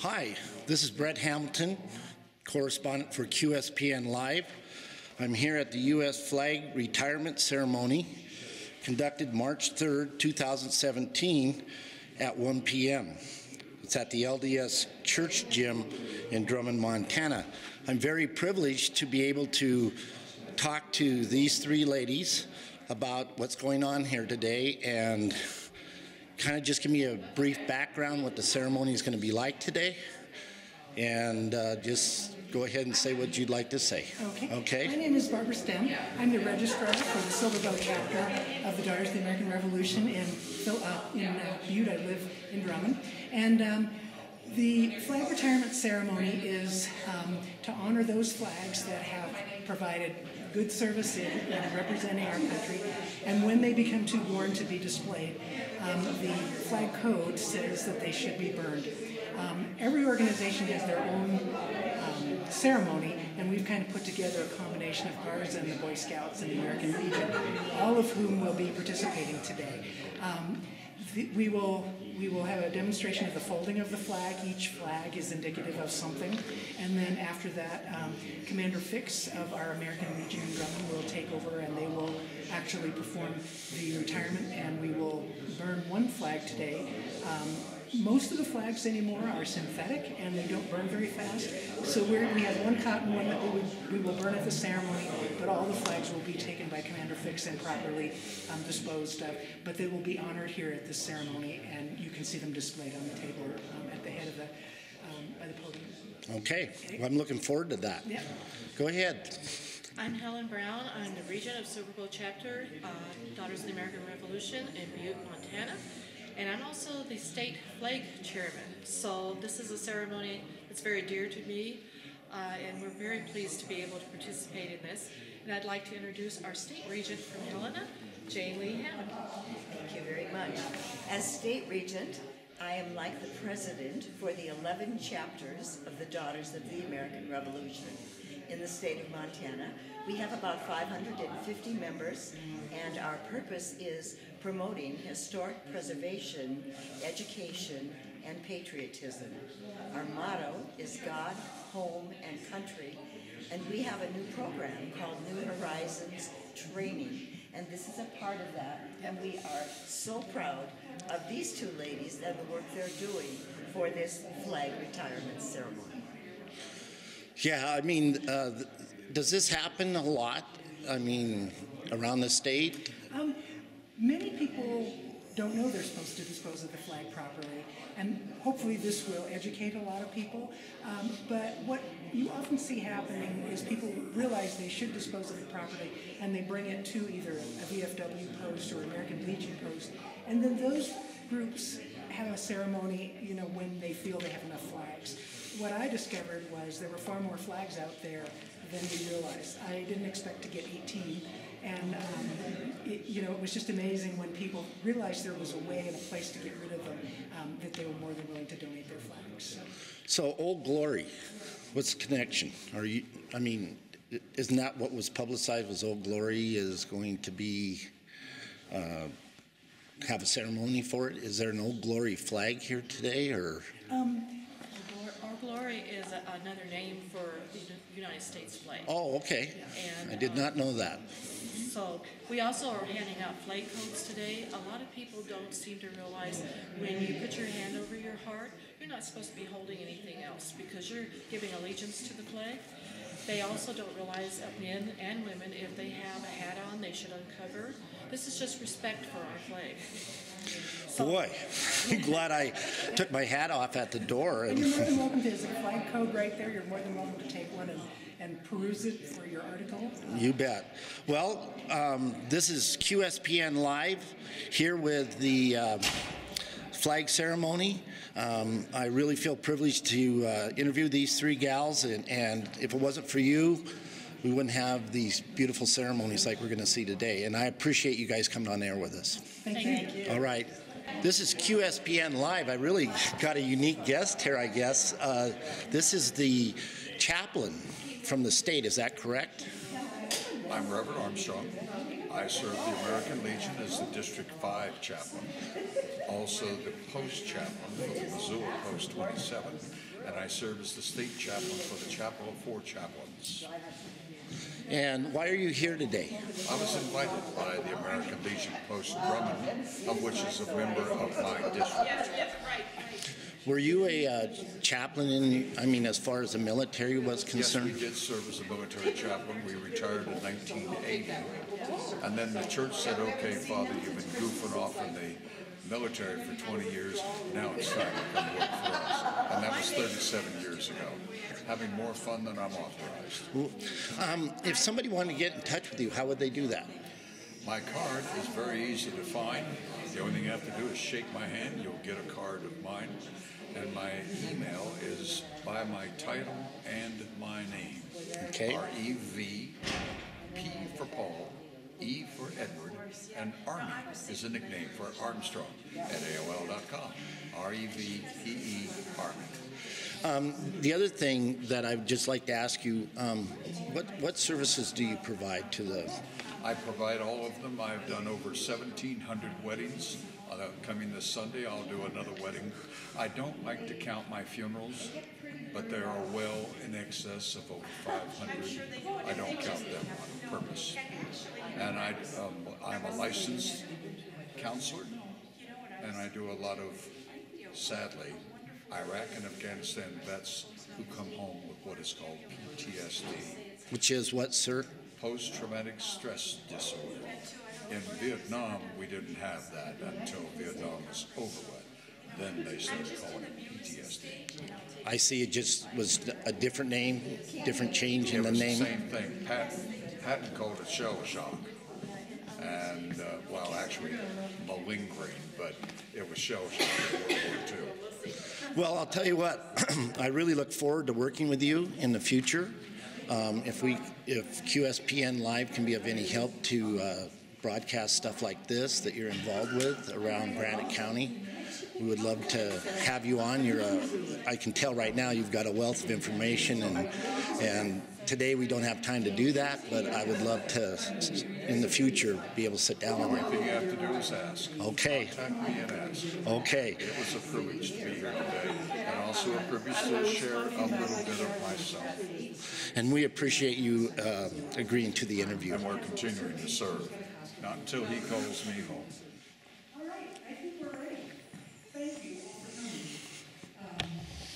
Hi, this is Brett Hamilton, correspondent for QSPN Live. I'm here at the U.S. Flag Retirement Ceremony, conducted March 3rd, 2017 at 1 p.m. It's at the LDS Church Gym in Drummond, Montana. I'm very privileged to be able to talk to these three ladies about what's going on here today and kind of just give me a brief background what the ceremony is going to be like today, and just go ahead and say what you'd like to say. Okay. My name is Barbara Stem. I'm the registrar for the Silver Bell chapter of the Daughters of the American Revolution in Butte. I live in Drummond. And the flag retirement ceremony is to honor those flags that have provided good service in representing our country, and when they become too worn to be displayed, the flag code says that they should be burned. Every organization has their own ceremony, and we've kind of put together a combination of ours and the Boy Scouts and the American Legion, all of whom will be participating today. We will have a demonstration of the folding of the flag. Each flag is indicative of something. And then after that, Commander Fix of our American Legion in Drummond will take over, and they will actually perform the retirement, and we will burn one flag today. Most of the flags anymore are synthetic, and they don't burn very fast. So we have one cotton one that we will burn at the ceremony, but all the flags will be taken by Commander Fix and properly disposed of. But they will be honored here at this ceremony, and you can see them displayed on the table at the head of by the podium. Okay. Well, I'm looking forward to that. Yeah. Go ahead. I'm Helen Brown. I'm the regent of Silver Bowl chapter, Daughters of the American Revolution in Butte, Montana. And I'm also the state flag chairman. So this is a ceremony that's very dear to me, and we're very pleased to be able to participate in this. And I'd like to introduce our state regent from Helena, Jane Lee Hammond. Thank you very much. As state regent, I am like the president for the 11 chapters of the Daughters of the American Revolution in the state of Montana. We have about 550 members, and our purpose is promoting historic preservation, education, and patriotism. Our motto is God, home, and country, and we have a new program called New Horizons Training, and this is a part of that, and we are so proud of these two ladies and the work they're doing for this flag retirement ceremony. Yeah, I mean, does this happen a lot? I mean, around the state? Many people don't know they're supposed to dispose of the flag properly, and hopefully this will educate a lot of people. But what you often see happening is people realize they should dispose of it properly, and they bring it to either a VFW post or American Legion post, and then those groups have a ceremony, when they feel they have enough flags. What I discovered was there were far more flags out there than we realized. I didn't expect to get 18. And it was just amazing when people realized there was a way and a place to get rid of them, that they were more than willing to donate their flags. So Old Glory, what's the connection? Isn't that what was publicized, was Old Glory is going to be, have a ceremony for it? Is there an Old Glory flag here today, or? Our glory is another name for the United States flag. Oh, okay. And, I did not know that. So we also are handing out flag codes today. A lot of people don't seem to realize when you put your hand over your heart, you're not supposed to be holding anything else because you're giving allegiance to the flag. They also don't realize that men and women, if they have a hat on, they should uncover. This is just respect for our flag. Boy, I'm glad I took my hat off at the door. And you're more than welcome to. There's a flag code right there. You're more than welcome to take one and peruse it for your article. You bet. Well, this is QSPN Live here with the flag ceremony. I really feel privileged to interview these three gals, and if it wasn't for you, we wouldn't have these beautiful ceremonies like we're going to see today. And I appreciate you guys coming on air with us. Thank you. All right. This is QSPN Live. I really got a unique guest here, I guess. This is the chaplain from the state. Is that correct? I'm Reverend Armstrong. I serve the American Legion as the District 5 chaplain, also the post chaplain for the Missoula Post 27, and I serve as the state chaplain for the Chapel of Four Chaplains. And why are you here today? I was invited by the American Legion Post Drummond, of which is a member of my district. Were you a chaplain as far as the military was concerned? Yes, we did serve as a military chaplain. We retired in 1980. And then the church said, okay, Father, you've been goofing off in the military for 20 years. Now it's time to come work for us. And that was 37 years ago. Having more fun than I'm authorized. If somebody wanted to get in touch with you, how would they do that? My card is very easy to find. The only thing you have to do is shake my hand. You'll get a card of mine. And my email is by my title and my name. Okay. R-E-V, P for Paul, E for Edward, and Army is a nickname for Armstrong at AOL.com. R-E-V-P-E, Army. The other thing that I'd just like to ask you, what services do you provide to the... I provide all of them. I've done over 1,700 weddings. Coming this Sunday, I'll do another wedding. I don't like to count my funerals, but there are well in excess of over 500. I don't count them on purpose. And I'm a licensed counselor, and I do a lot of, sadly, Iraq and Afghanistan vets who come home with what is called PTSD. Which is what, sir? Post-traumatic stress disorder. In Vietnam, we didn't have that until Vietnam was over with. Then they started calling it PTSD. I see, it just was a different name, different change in the name. It was the same thing. Patton called it shell shock. And, well, actually, malingering, but it was shell shock in World War II. Well, I'll tell you what, I really look forward to working with you in the future. If QSPN Live can be of any help to broadcast stuff like this that you're involved with around Granite County, we would love to have you on. I can tell right now you've got a wealth of information, and today we don't have time to do that, but I would love to, in the future, be able to sit down with you. Everything you have to do is ask. Okay. Contact me and ask. Okay. It was a privilege to be here today, and also a privilege to share a little bit of myself. And we appreciate you agreeing to the interview. And we're continuing to serve, not until he calls me home. All right, I think we're ready. Thank you all for coming.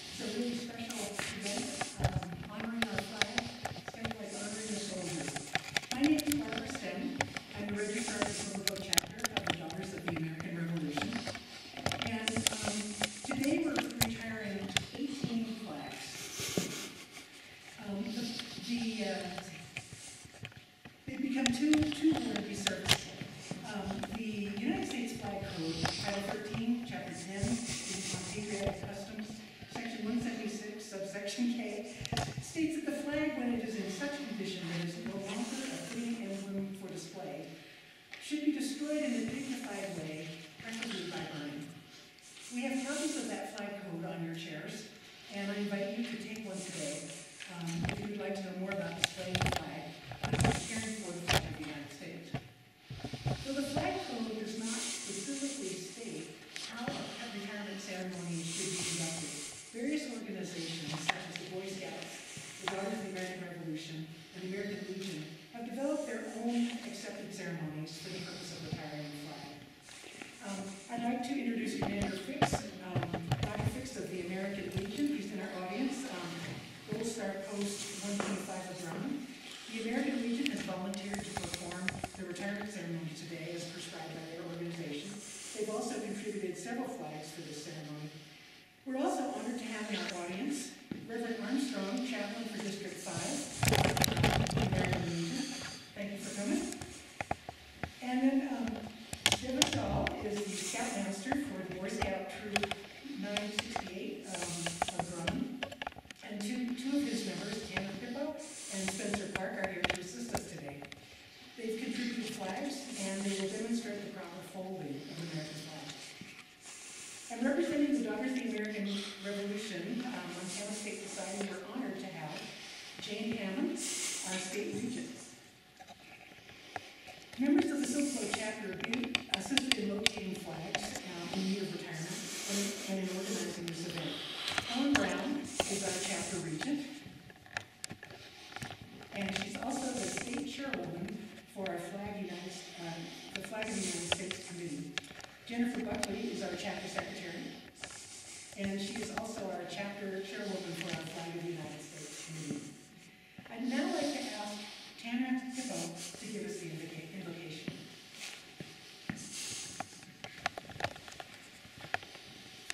It's a really special event, honoring our flag. It's kind of like honoring the soldiers. My name is Barbara Sten. I'm the registrar of the Silverville chapter of the Daughters of the American Revolution. And today we're retiring 18 flags. They've become too worthy service. The United States Flag Code, Title 13, Chapter 10, on Patriotic Customs, Section 176, subsection K, states that the flag, when it is in such condition that it is no longer a fitting emblem for display, should be destroyed in a dignified way, preferably by burning. We have copies of that flag code on your chairs, and I invite you to take one today. If you would like to know more about displaying the flag, caring for the flag of the United States. Though the flag code does not specifically state how a retirement ceremony should be conducted, various organizations such as the Boy Scouts, the Daughters of the American Revolution, and the American Legion have developed their own accepted ceremonies for the purpose of retiring the flag. I'd like to introduce Commander Fix, Dr. Fix of the American Legion. He's in our audience. Gold Star Post 125 of Drummond. The American Legion has volunteered to perform the retirement ceremony today as prescribed by their organization. They've also contributed several flags for this ceremony. We're also honored to have in our audience Reverend Armstrong, Chaplain for District 5, the American Legion. Thank you for coming. And then Deborah Shaw is the Scoutmaster for the Boy Scout Troop 968 of Drummond. And two of his members, Tanner Pippo and Spencer Park, are here to assist us today. They've contributed flags, and they will demonstrate the proper folding of the American flag. And representing the Daughters of the American Revolution, Montana State Society, we're honored to have Jane Hammond, our state regent. Members chapter secretary, and she is also our chapter chairwoman for our Flag of the United States committee. I'd now like to ask Tana Hippo to give us the invocation.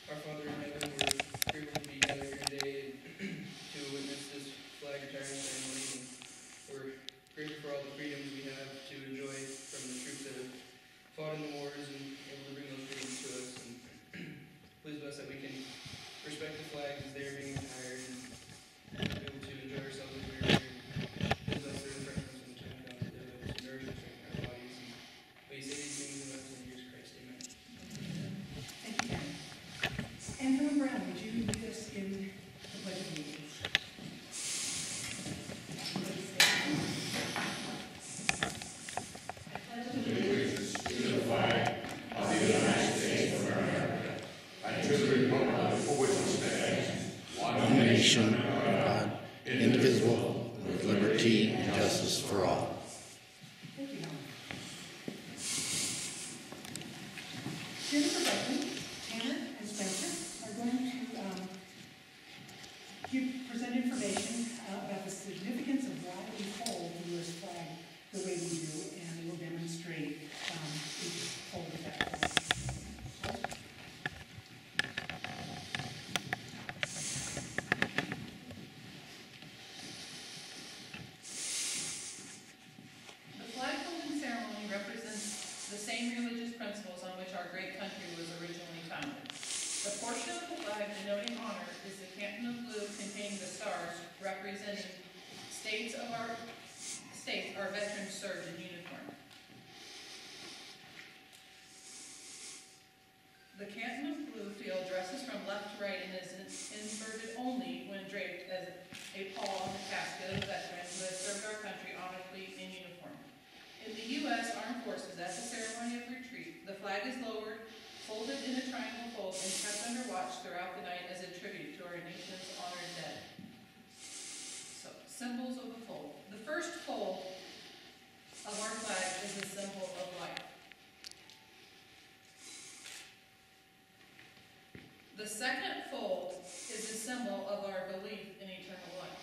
Our Father in heaven, we're grateful to be gathered here today to witness this flag retirement ceremony. We're grateful for all the freedoms we have to enjoy from the troops that have fought in the wars and able to bring those freedoms to us. And please bless that we can respect the flag as they're being retired and be able to enjoy ourselves as we're here. Please bless their presence and time down to nourish and strengthen our bodies. And may you say these things in us in Jesus Christ. Amen. Thank you, Tana. And Helen Brown, would you lead us in the Pledge of Allegiance? One nation, under God, indivisible, with liberty and justice for all. Thank you, Helen. Jennifer Beckman, Tanner, and Spencer are going to present information about the significance of why we hold the U.S. flag the way we do, and they will demonstrate each fold of that flag. The flag holding ceremony represents the same religious principles on which our great country was originally founded. The portion of the flag denoting honor is the canton of blue containing the stars representing states our veterans served in uniform. The canton of blue field dresses from left to right and is inverted only when draped as a pall on the casket of a veteran who has served our country honorably in uniform. In the U.S. Armed Forces, at the ceremony of retreat, the flag is lowered, folded in a triangle fold, and kept under watch throughout the night as a tribute to our nation's honored dead. So, symbols of the fold. The first fold of our flag is a symbol of life. The second fold is a symbol of our belief in eternal life.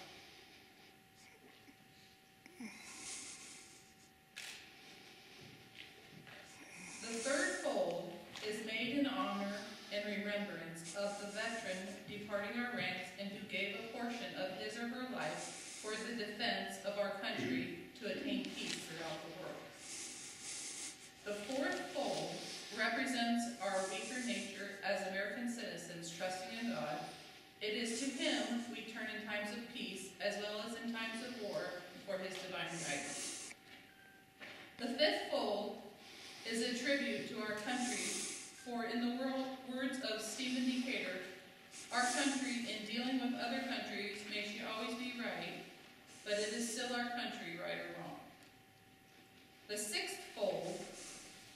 The third fold is made in honor and remembrance of the veteran departing our ranks and who gave a portion of his or her life for the defense of our country to attain peace throughout the world. The fourth fold represents our weaker nature as American citizens trusting in God. It is to Him we turn in times of peace as well as in times of war for His divine guidance. The fifth fold is a tribute to our country, for in the words of Stephen Decatur, our country in dealing with other countries may she always be right, but it is still our country, right or wrong. The sixth fold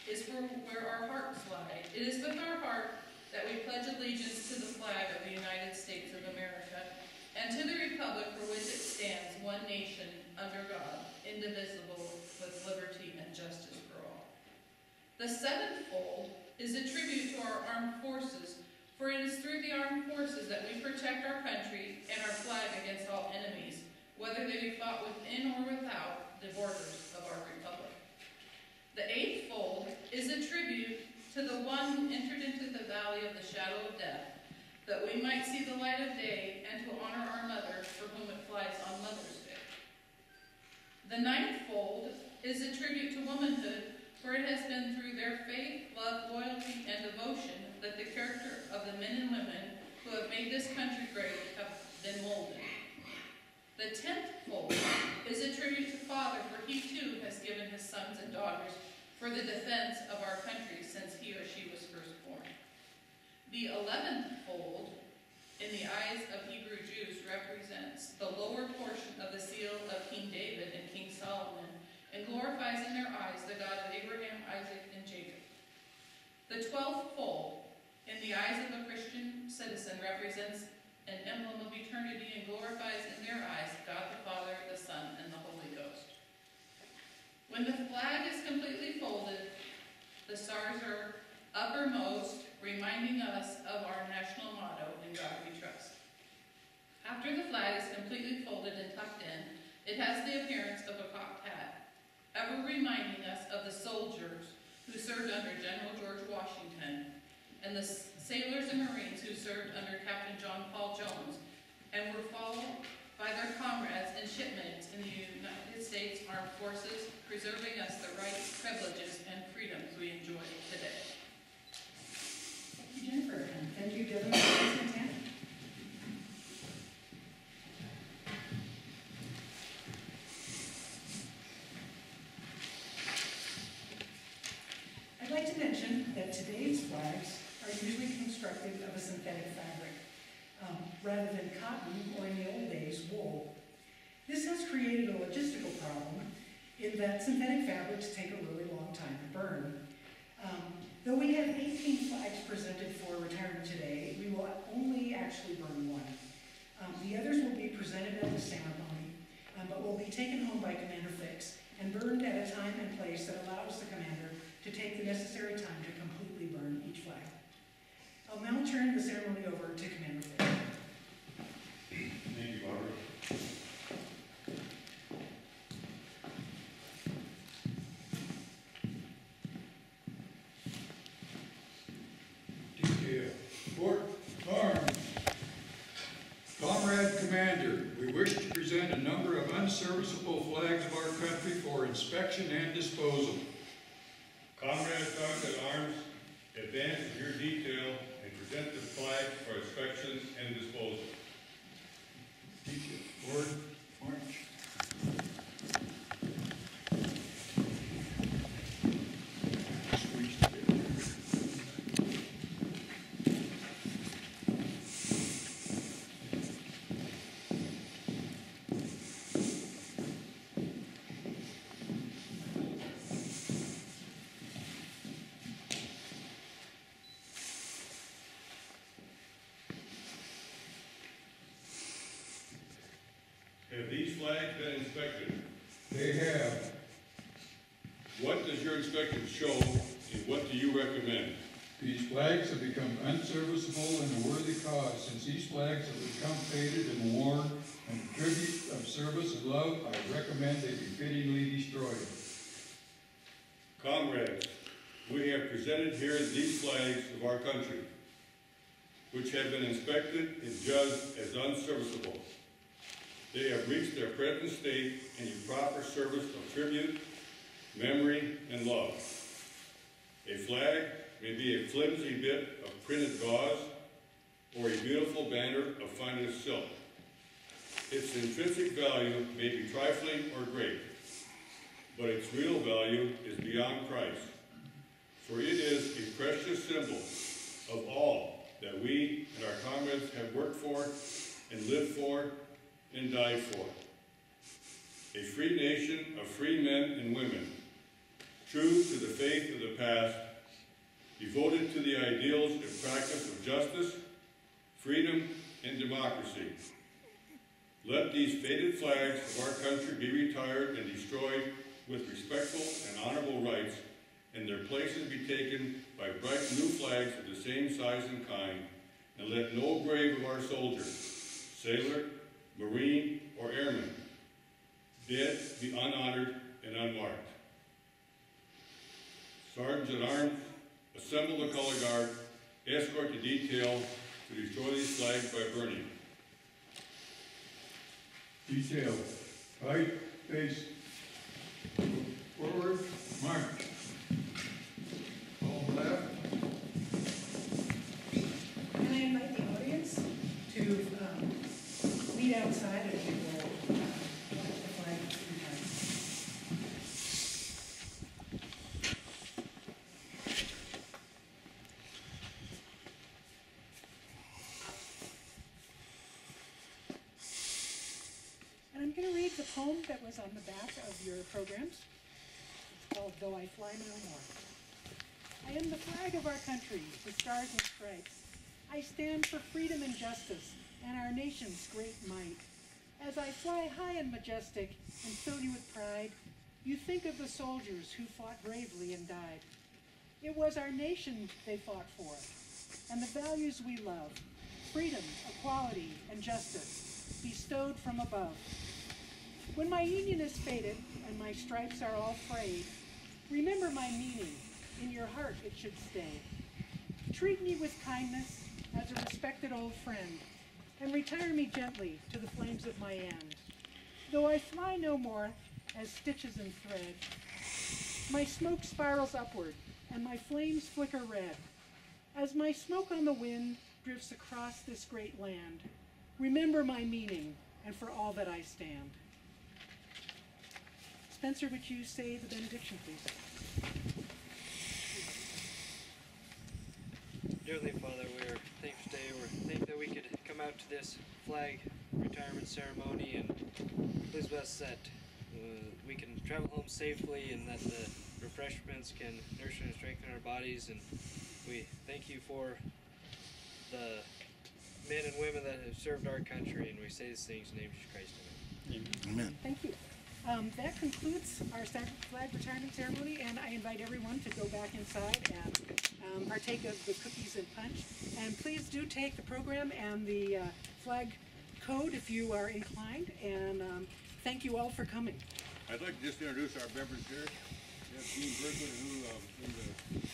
is for where our hearts lie. It is with our heart that we pledge allegiance to the flag of the United States of America and to the republic for which it stands, one nation, under God, indivisible, with liberty and justice for all. The seventh fold is a tribute to our armed forces, for it is through the armed forces that we protect our country and our flag against all enemies, whether they be fought within or without the borders of our republic. The eighth fold is a tribute to the one who entered into the valley of the shadow of death, that we might see the light of day, and to honor our mother, for whom it flies on Mother's Day. The ninth fold is a tribute to womanhood, for it has been through their faith, love, loyalty, and devotion that the character of the men and women who have made this country great have been molded. The 10th fold is a tribute to Father, for He too has given His sons and daughters for the defense of our country since he or she was first born. The 11th fold, in the eyes of Hebrew Jews, represents the lower portion of the seal of King David and King Solomon, and glorifies in their eyes the God of Abraham, Isaac, and Jacob. The 12th fold, in the eyes of a Christian citizen, represents an emblem of eternity and glorifies in their eyes God the Father, the Son, and the Holy Ghost. When the flag is completely folded, the stars are uppermost, reminding reminding us of our national motto, "In God We Trust." After the flag is completely folded and tucked in, it has the appearance of a cocked hat, ever reminding us of the soldiers who served under General George Washington and the sailors and Marines who served under Captain John Paul Jones and were followed by their comrades and shipmates in the United States Armed Forces, preserving us the rights, privileges, and freedoms we enjoy today. Thank you, Jennifer, and thank you, Devin, for listening. I'd like to mention that today's flags are usually constructed of a synthetic fabric, rather than cotton or in the old days, wool. This has created a logistical problem in that synthetic fabrics take a really long time to burn. Though we have 18 flags presented for retirement today, we will only actually burn one. The others will be presented at the ceremony, but will be taken home by Commander Fix and burned at a time and place that allows the commander to take the necessary time to completely burn each flag. I'll now turn the ceremony over to Commander Fix. Thank you, Barbara. Detail. Fort Arms. Comrade Commander, we wish to present a number of unserviceable flags of our country for inspection and disposal. Comrade Sergeant at Arms, advance with your detail and present the flag for inspection and disposal. Detail. Forward. March. Squeeze together. Have these flags been inspected? They have. What does your inspection show and what do you recommend? These flags have become unserviceable and a worthy cause. Since these flags have become faded and worn and a tribute of service and love, I recommend they be fittingly destroyed. Comrades, we have presented here these flags of our country, which have been inspected and judged as unserviceable. They have reached their present state in a proper service of tribute, memory, and love. A flag may be a flimsy bit of printed gauze or a beautiful banner of finest silk. Its intrinsic value may be trifling or great, but its real value is beyond price, for it is a precious symbol of all that we and our comrades have worked for and lived for and died for. A free nation of free men and women, true to the faith of the past, devoted to the ideals and practice of justice, freedom, and democracy. Let these faded flags of our country be retired and destroyed with respectful and honorable rights, and their places be taken by bright new flags of the same size and kind, and let no grave of our soldier, sailor, Marine, or airman dead be unhonored and unmarked. Sergeants at Arms, assemble the color guard, escort the detail to destroy these flags by burning. Detail. Right, face. Forward, march. All left. And I invite the audience to meet outside and we will plant the flag 3 times. And I'm going to read the poem that was on the back of your programs. It's called Though I Fly No More. I am the flag of our country, the stars and stripes. I stand for freedom and justice and our nation's great might. As I fly high and majestic and fill you with pride, you think of the soldiers who fought bravely and died. It was our nation they fought for, and the values we love, freedom, equality, and justice, bestowed from above. When my union is faded and my stripes are all frayed, remember my meaning, in your heart it should stay. Treat me with kindness as a respected old friend, and retire me gently to the flames of my end. Though I fly no more as stitches and thread, my smoke spirals upward, and my flames flicker red. As my smoke on the wind drifts across this great land, remember my meaning, and for all that I stand. Spencer, would you say the benediction, please? Dearly Father, we are thankful today. We're thankful that we could come out to this flag retirement ceremony, and please bless that we can travel home safely and that the refreshments can nourish and strengthen our bodies. And we thank you for the men and women that have served our country, and we say these things in the name of Jesus Christ. Amen. Amen. Thank you. That concludes our flag retirement ceremony, and I invite everyone to go back inside and partake of the cookies and punch. And please do take the program and the flag code if you are inclined, and thank you all for coming. I'd like to just introduce our members here. We have Dean Bergman, who in the